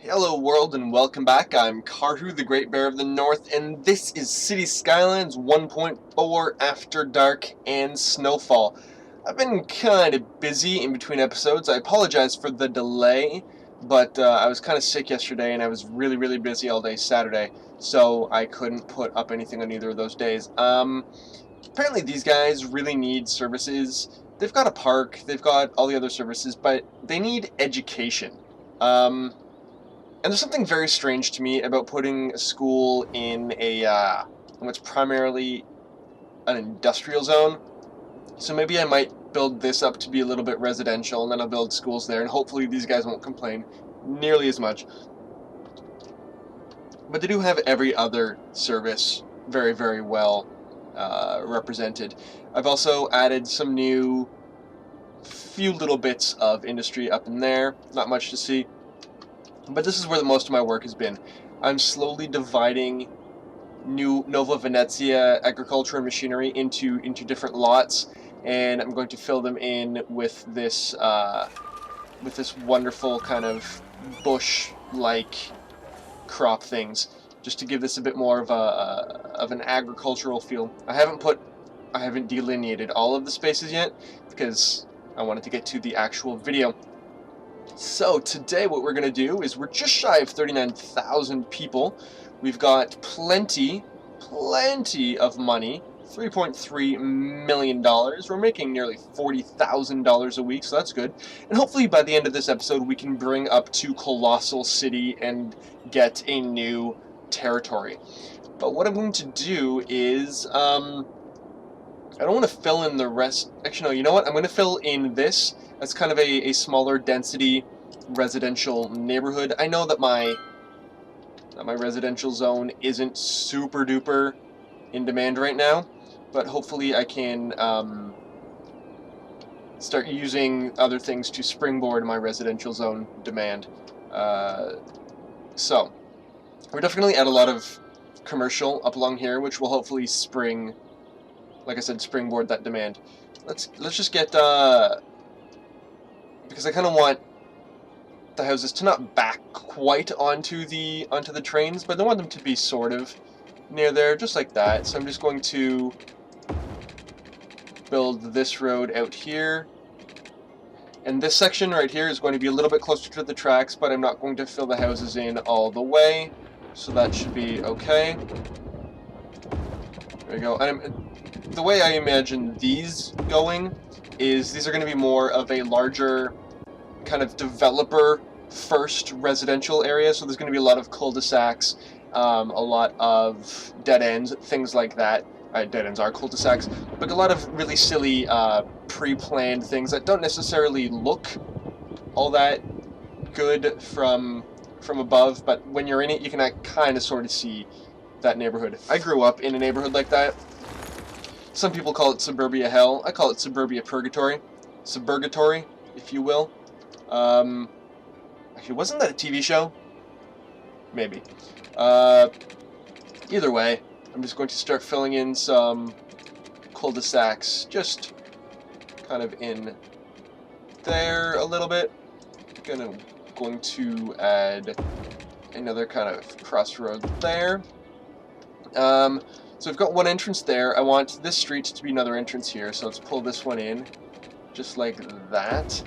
Hello world and welcome back. I'm Karhu, the Great Bear of the North, and this is City Skylines 1.4 After Dark and Snowfall. I've been kind of busy in between episodes. I apologize for the delay, but I was kind of sick yesterday and I was really busy all day Saturday, so I couldn't put up anything on either of those days. Apparently these guys really need services. They've got a park, they've got all the other services, but they need education. And there's something very strange to me about putting a school in what's primarily an industrial zone. So maybe I might build this up to be a little bit residential, and then I'll build schools there, and hopefully these guys won't complain nearly as much. But they do have every other service very well represented. I've also added some new few little bits of industry up in there, not much to see. But this is where most of my work has been. I'm slowly dividing new Nova Venezia agriculture and machinery into different lots, and I'm going to fill them in with this wonderful kind of bush-like crop things, just to give this a bit more of an agricultural feel. I haven't delineated all of the spaces yet because I wanted to get to the actual video. So today what we're going to do is we're just shy of 39,000 people. We've got plenty of money, $3.3 million. We're making nearly $40,000 a week, so that's good. And hopefully by the end of this episode we can bring up to Colossal City and get a new territory. But what I'm going to do is, I don't want to fill in the rest. Actually, no, you know what? I'm going to fill in this as kind of a smaller density residential neighborhood. I know that my residential zone isn't super duper in demand right now, but hopefully I can start using other things to springboard my residential zone demand. So we're definitely at a lot of commercial up along here, which will hopefully like I said, springboard that demand. Let's just get because I kind of want the houses to not back quite onto the trains, but I want them to be sort of near there, just like that. So I'm just going to build this road out here, and this section right here is going to be a little bit closer to the tracks, but I'm not going to fill the houses in all the way, so that should be okay. There we go. And the way I imagine these going is these are going to be more of a larger kind of developer first residential area, so there's going to be a lot of cul-de-sacs, a lot of dead ends, things like that. Dead ends are cul-de-sacs, but a lot of really silly pre-planned things that don't necessarily look all that good from above, but when you're in it you can kind of sort of see that neighborhood. I grew up in a neighborhood like that. Some people call it suburbia hell. I call it suburbia purgatory. Suburgatory, if you will. Actually, wasn't that a TV show? Maybe. Either way, I'm just going to start filling in some cul-de-sacs, just kind of in there a little bit. Going to add another kind of crossroad there. So we've got one entrance there. I want this street to be another entrance here, so let's pull this one in, just like that.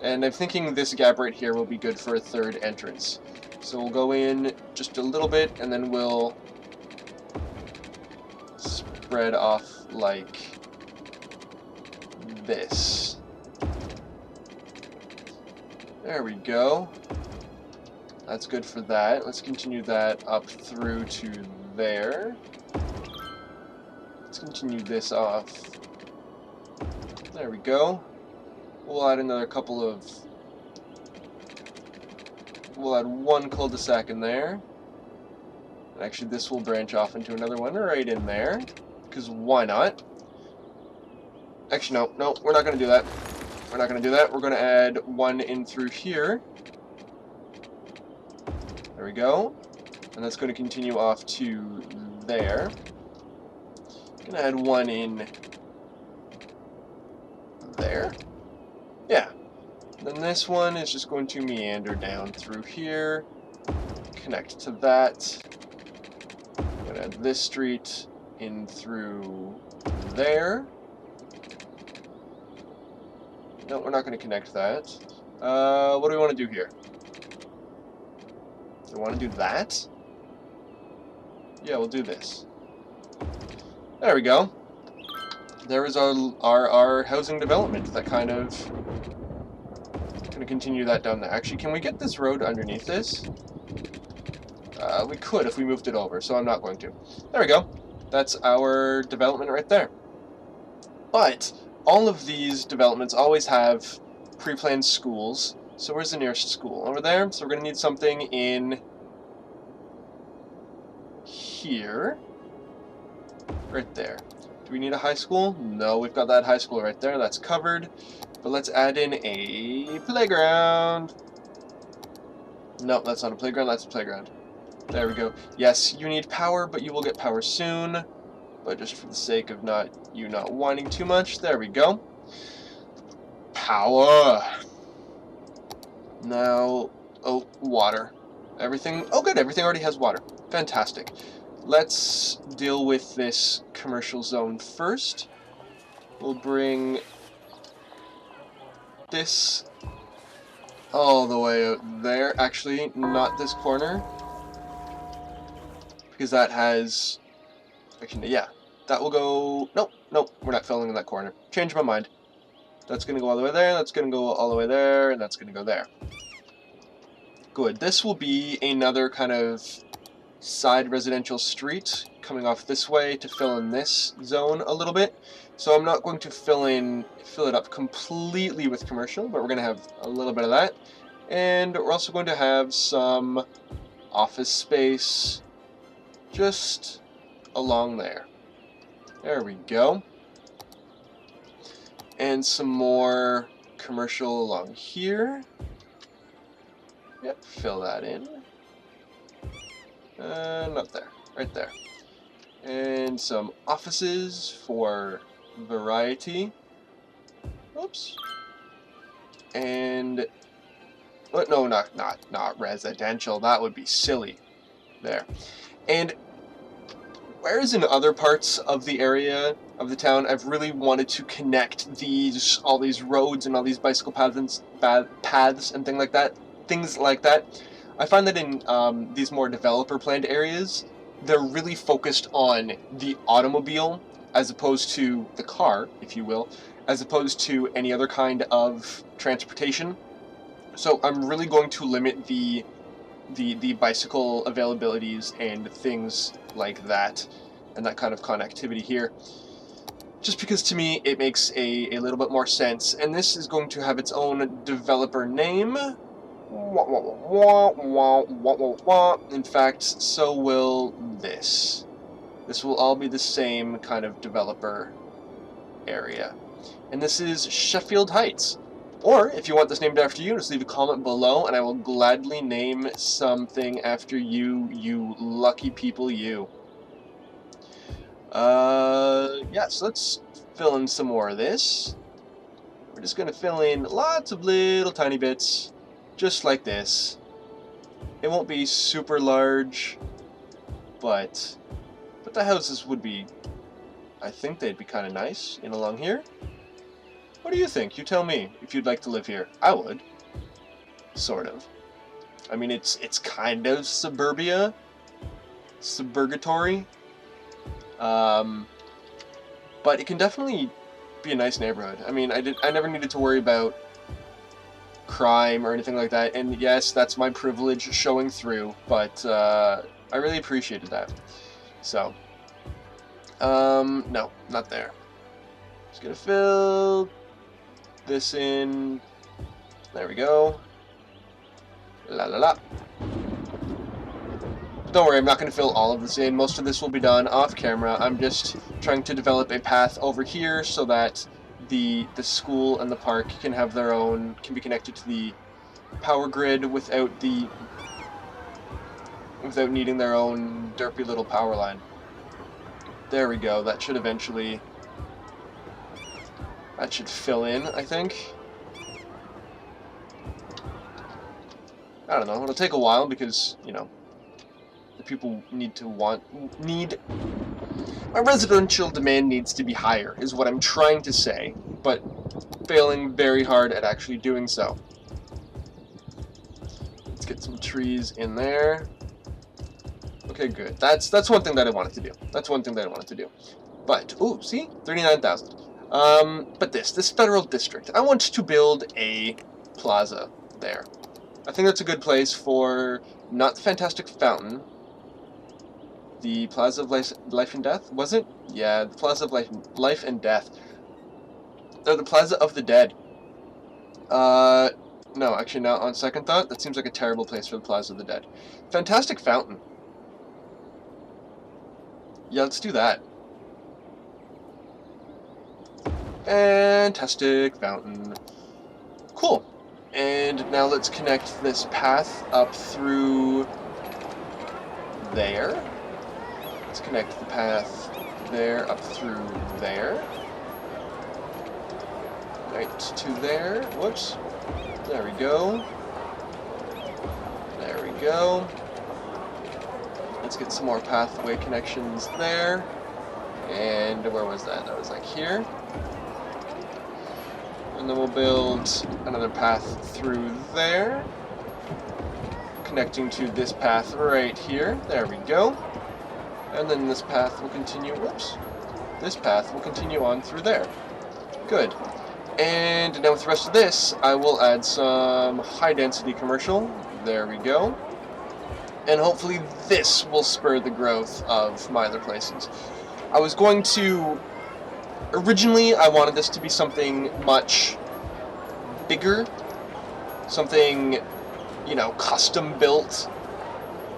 And I'm thinking this gap right here will be good for a third entrance. So we'll go in just a little bit, and then we'll spread off like this. There we go. That's good for that. Let's continue that up through to there. Let's continue this off. There we go. We'll add another couple of... We'll add one cul-de-sac in there. Actually, this will branch off into another one right in there, because why not? Actually, no, we're not going to do that. We're not going to do that. We're going to add one in through here. There we go. And that's going to continue off to there. Going to add one in there. Yeah. Then this one is just going to meander down through here. connect to that. I'm gonna add this street in through there. No, we're not gonna connect that. What do we want to do here? Do we want to do that? Yeah, we'll do this. There we go. There is our housing development that kind of gonna continue that down there. Actually, can we get this road underneath this? We could if we moved it over, so I'm not going to. There we go. That's our development right there. But all of these developments always have pre-planned schools. So where's the nearest school? Over there. So we're gonna need something in here. Right there. Do we need a high school? No, we've got that high school right there. That's covered. But let's add in a playground. No, that's not a playground. That's a playground. There we go. Yes, you need power, but you will get power soon. But just for the sake of not whining too much, there we go. Power. Now, oh, water. Everything. Oh, good. Everything already has water. Fantastic. Let's deal with this commercial zone first. We'll bring this all the way out there. Actually, not this corner. Because that has... Actually, yeah. That will go... Nope, we're not filling in that corner. Change my mind. That's going to go all the way there, that's going to go all the way there, and that's going to go there. Good. This will be another kind of side residential street coming off this way to fill in this zone a little bit. So I'm not going to fill it up completely with commercial, but we're going to have a little bit of that. And we're also going to have some office space just along there. There we go. And some more commercial along here. Yep, fill that in. Not there, right there. And some offices for variety. Oops. And no, not residential. That would be silly. There. And whereas in other parts of the area of the town, I've really wanted to connect all these roads and all these bicycle paths and things like that. I find that in these more developer-planned areas, they're really focused on the automobile as opposed to the car, if you will, as opposed to any other kind of transportation. So I'm really going to limit the bicycle availabilities and things like that, and that kind of connectivity here. Just because to me it makes a little bit more sense, and this is going to have its own developer name. In fact, so will this. This will all be the same kind of developer area. And this is Sheffield Heights. Or, if you want this named after you, just leave a comment below, and I will gladly name something after you, you lucky people, you. Yeah, so let's fill in some more of this. We're just going to fill in lots of little tiny bits, just like this. It won't be super large, but the houses would be, I think they'd be kind of nice in along here. What do you think? You tell me if you'd like to live here. I would. Sort of. I mean, it's kind of suburbia. Suburgatory. But it can definitely be a nice neighborhood. I mean, I never needed to worry about crime or anything like that. And yes, that's my privilege showing through, but I really appreciated that. So, no, not there. Just gonna fill this in. There we go. La la la. Don't worry, I'm not going to fill all of this in. Most of this will be done off camera. I'm just trying to develop a path over here so that the school and the park can have their own, can be connected to the power grid without needing their own derpy little power line. There we go. That should eventually, that should fill in, I think. I don't know. It'll take a while because, you know, The people need my residential demand needs to be higher, is what I'm trying to say, but failing very hard at actually doing so. Let's get some trees in there. Okay, good. That's one thing that I wanted to do. That's one thing that I wanted to do. But, ooh, see? 39,000. But this federal district, I want to build a plaza there. I think that's a good place for, not the Fantastic Fountain, the Plaza of Life and Death, was it? Yeah, the Plaza of Life and Death. No, the Plaza of the Dead. No, actually, now on second thought, that seems like a terrible place for the Plaza of the Dead. Fantastic Fountain. Yeah, let's do that. Fantastic Fountain. Cool. And now let's connect this path up through there. Let's connect the path there up through there. Right to there. Whoops. There we go. There we go. Let's get some more pathway connections there. And where was that? That was like here. And then we'll build another path through there, connecting to this path right here. There we go. And then this path will continue, whoops, this path will continue on through there. Good. And now with the rest of this, I will add some high-density commercial. There we go. And hopefully this will spur the growth of my other places. I was going to... Originally, I wanted this to be something much bigger. Something, you know, custom-built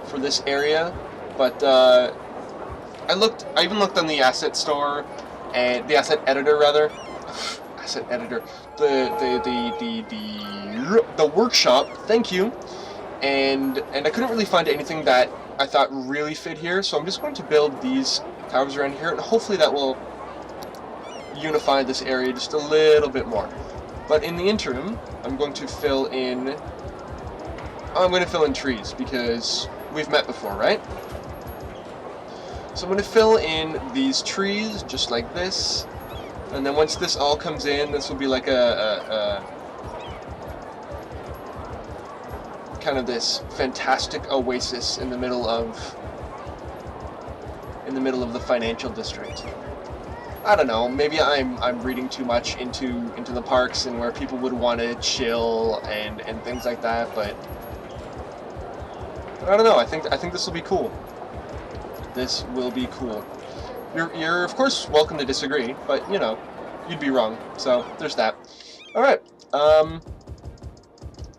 for this area. But, I even looked on the asset store, and the asset editor, rather. Asset editor. The workshop, thank you. And I couldn't really find anything that I thought really fit here, so I'm just going to build these towers around here, and hopefully that will unify this area just a little bit more. But in the interim, I'm going to fill in... I'm going to fill in trees, because we've met before, right? So I'm going to fill in these trees, just like this. And then once this all comes in, this will be like a kind of this fantastic oasis in the middle of the financial district. I don't know, maybe I'm reading too much into the parks and where people would want to chill and things like that, but I don't know. I think this will be cool. This will be cool. You're of course welcome to disagree, but you know, you'd be wrong. So there's that. All right.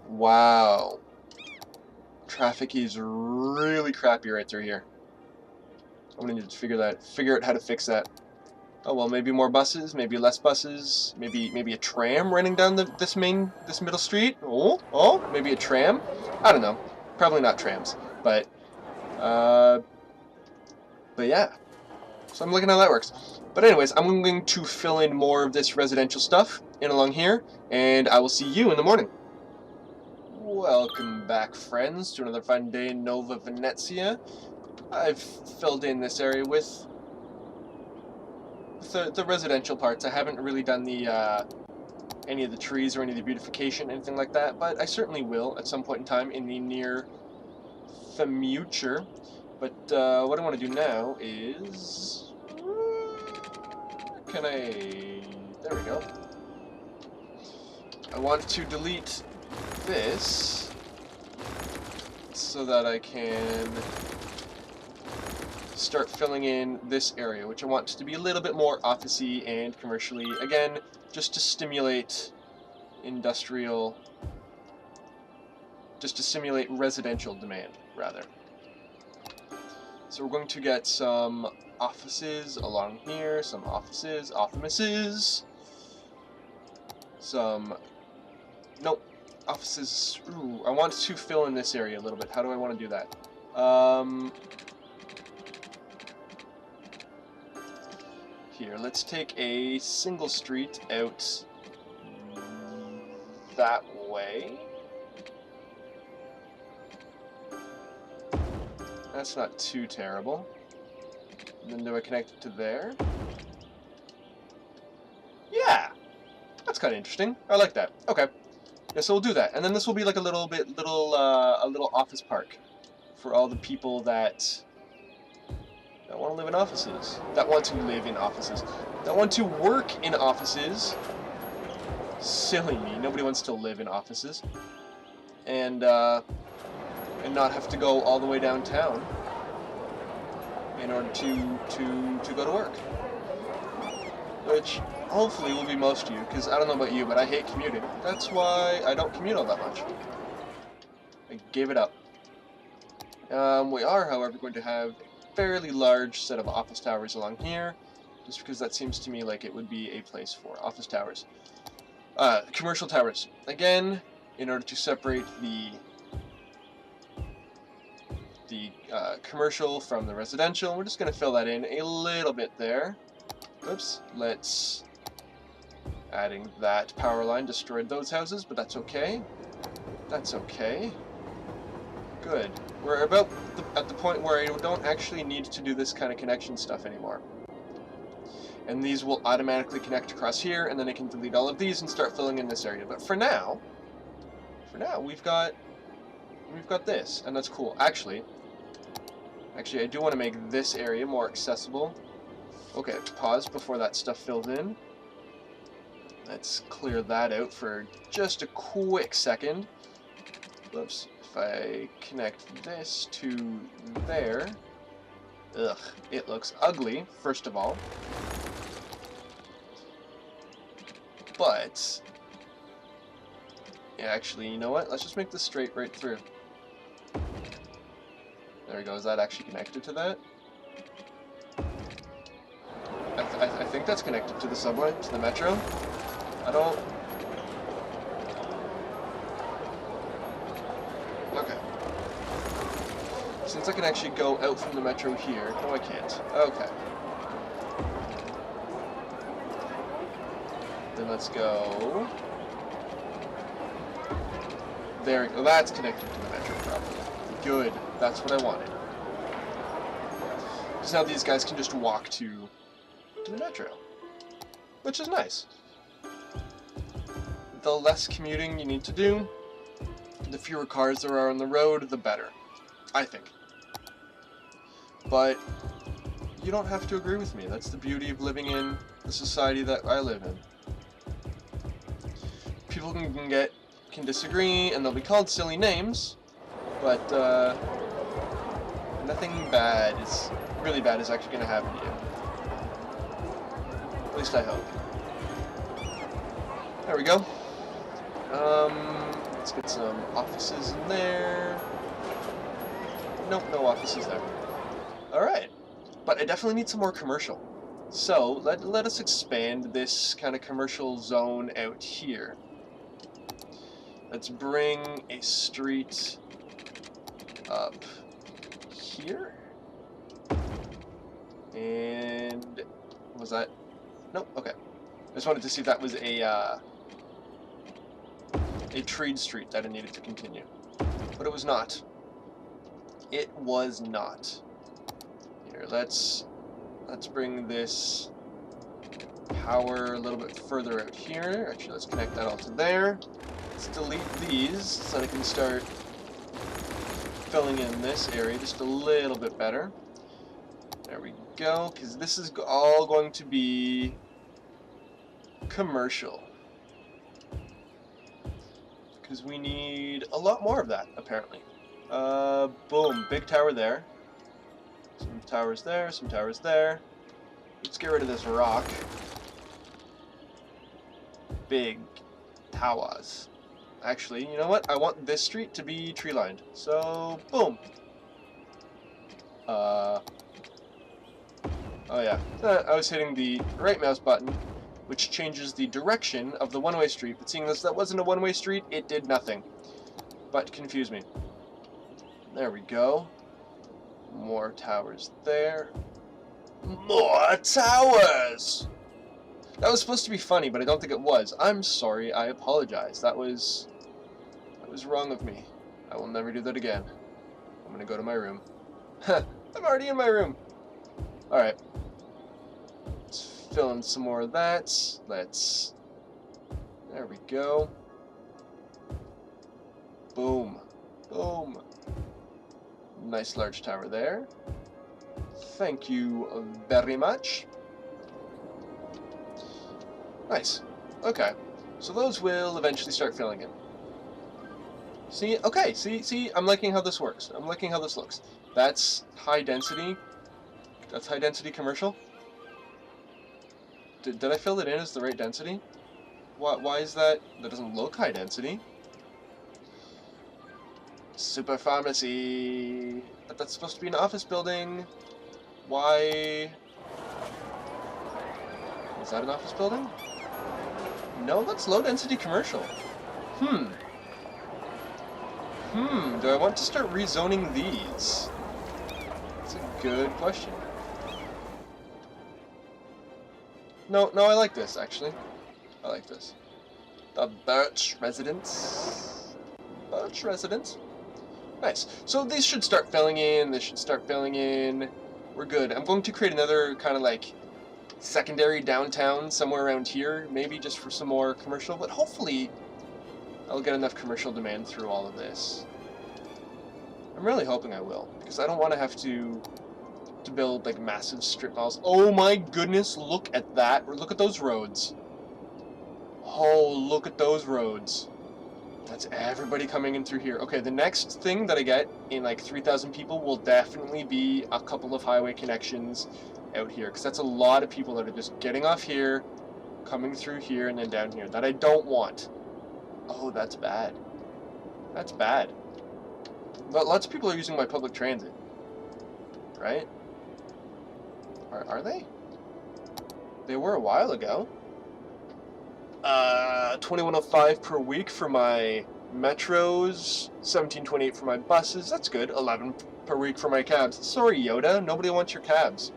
Wow. Traffic is really crappy right through here. I'm gonna need to figure out how to fix that. Oh well, maybe more buses, maybe less buses, maybe a tram running down this middle street. Oh, maybe a tram. I don't know. Probably not trams, but yeah. So I'm looking how that works. But anyways, I'm going to fill in more of this residential stuff in along here, and I will see you in the morning. Welcome back, friends, to another fun day in Nova Venezia. I've filled in this area with the residential parts. I haven't really done the any of the trees or any of the beautification, anything like that, but I certainly will at some point in time in the near future. But what I want to do now is... There we go. I want to delete this so that I can start filling in this area, which I want to be a little bit more officey and commercially, again, just to stimulate residential demand, rather. So we're going to get some offices along here, some offices, offices. Ooh, I want to fill in this area a little bit. How do I want to do that? Here, let's take a single street out that way. That's not too terrible. And then do I connect it to there? Yeah! That's kind of interesting. I like that. Okay. Yeah, so we'll do that. And then this will be like a little office park for all the people that want to live in offices. That want to live in offices. That want to work in offices. Silly me. Nobody wants to live in offices. And not have to go all the way downtown in order to go to work. Which hopefully will be most of you, because I don't know about you, but I hate commuting. That's why I don't commute all that much. I gave it up. We are, however, going to have a fairly large set of office towers along here, just because that seems to me like it would be a place for office towers. Commercial towers. Again, in order to separate the commercial from the residential, we're just going to fill that in a little bit there. Oops, let's... Adding that power line destroyed those houses, but that's okay. That's okay. Good. We're about at the point where I don't actually need to do this kind of connection stuff anymore. And these will automatically connect across here, and then I can delete all of these and start filling in this area. But for now, we've got this, and that's cool. Actually, I do want to make this area more accessible. Okay, pause before that stuff fills in. Let's clear that out for just a quick second. Whoops. If I connect this to there... Ugh, it looks ugly, first of all. But... yeah, actually, you know what? Let's just make this straight right through. There we go. Is that actually connected to that? I think that's connected to the subway, to the metro. I don't... Okay. Since I can actually go out from the metro here... No, I can't. Okay. Then let's go... There we go. That's connected to the metro properly. Good. That's what I wanted. Because now these guys can just walk to the metro. Which is nice. The less commuting you need to do, the fewer cars there are on the road, the better. I think. But you don't have to agree with me. That's the beauty of living in the society that I live in. People can disagree, and they'll be called silly names, but nothing really bad is actually going to happen to you. At least I hope. There we go. Let's get some offices in there. Nope, no offices there. Alright. But I definitely need some more commercial. So, let us expand this kind of commercial zone out here. Let's bring a street up here. And... was that... nope, okay. I just wanted to see if that was a trade street that I needed to continue. But it was not. It was not. Here, let's bring this power a little bit further out here. Actually, let's connect that all to there. Let's delete these so that I can start filling in this area just a little bit better. There we go, because this is all going to be commercial. Because we need a lot more of that, apparently. Boom, big tower there. Some towers there, some towers there. Let's get rid of this rock. Big towers. Actually, you know what? I want this street to be tree-lined. So, boom. Oh yeah, I was hitting the right mouse button, which changes the direction of the one-way street, but seeing as that wasn't a one-way street, it did nothing. But confused me. There we go. More towers there. More towers! That was supposed to be funny, but I don't think it was. I'm sorry, I apologize. That was wrong of me. I will never do that again. I'm gonna go to my room. I'm already in my room. Alright. Let's fill in some more of that. There we go. Boom. Boom. Nice large tower there. Thank you very much. Nice. Okay. So those will eventually start filling in. See? Okay. See? I'm liking how this works. I'm liking how this looks. That's high density. That's high density commercial. Did I fill it in as the right density? Why is that? That doesn't look high density. Super pharmacy. But that's supposed to be an office building. Why? Is that an office building? No, that's low density commercial. Do I want to start rezoning these? That's a good question. No, I like this, actually. I like this. The Birch Residence. Birch Residence. Nice. So these should start filling in. This should start filling in. We're good. I'm going to create another kind of like secondary downtown somewhere around here. Maybe just for some more commercial. But hopefully I'll get enough commercial demand through all of this. I'm really hoping I will. Because I don't want to have to build like massive strip malls. Oh my goodness, look at that. Look at those roads. Oh, look at those roads. That's everybody coming in through here. Okay, the next thing that I get in like 3,000 people will definitely be a couple of highway connections out here. Because that's a lot of people that are just getting off here, coming through here, and then down here. That I don't want. Oh, that's bad. That's bad. But lots of people are using my public transit. Right? Are they? They were a while ago. 2105 per week for my metros, 1728 for my buses. That's good. 11 per week for my cabs. Sorry, Yoda, nobody wants your cabs.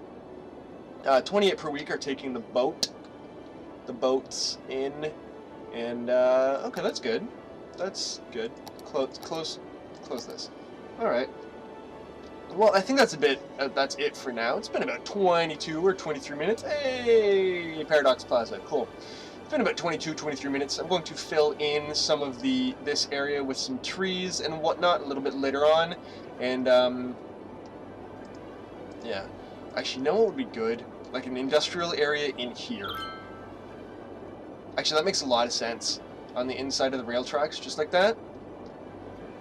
28 per week are taking the boats in, and okay, that's good. That's good. Close this. All right. Well, I think that's that's it for now. It's been about 22 or 23 minutes. Hey, Paradox Plaza, cool. It's been about 22, 23 minutes. I'm going to fill in some of this area with some trees and whatnot a little bit later on. And, yeah. Actually, you know what would be good? Like an industrial area in here. Actually, that makes a lot of sense. On the inside of the rail tracks, just like that.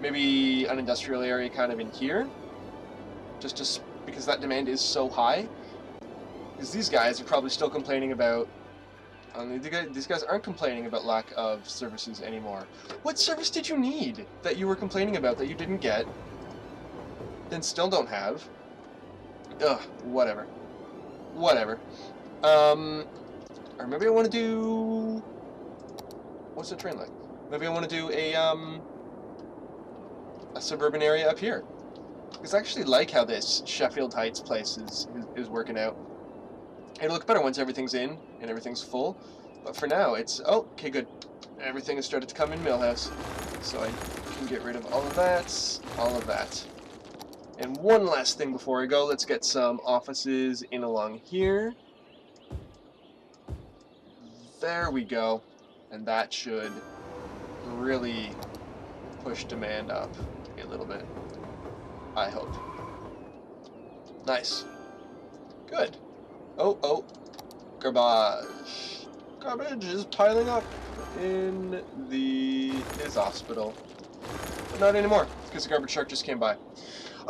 Maybe an industrial area kind of in here. Just because that demand is so high. Because these guys are probably still complaining about... these guys aren't complaining about lack of services anymore. What service did you need that you were complaining about that you didn't get? Then still don't have? Ugh, whatever. Whatever. Or maybe I want to do... What's the train like? Maybe I want to do a suburban area up here. Because I actually like how this Sheffield Heights place is working out. It'll look better once everything's in and everything's full. But for now, it's... Oh, okay, good. Everything has started to come in Millhouse. So I can get rid of all of that, all of that. And one last thing before I go, let's get some offices in along here. There we go. And that should really push demand up a little bit. I hope. Nice. Good. Oh. Garbage. Garbage is piling up in his hospital. But not anymore, because the garbage truck just came by.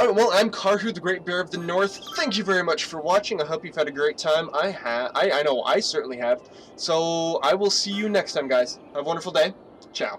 Alright, well, I'm Karhu, the Great Bear of the North. Thank you very much for watching. I hope you've had a great time. I know I certainly have. So, I will see you next time, guys. Have a wonderful day. Ciao.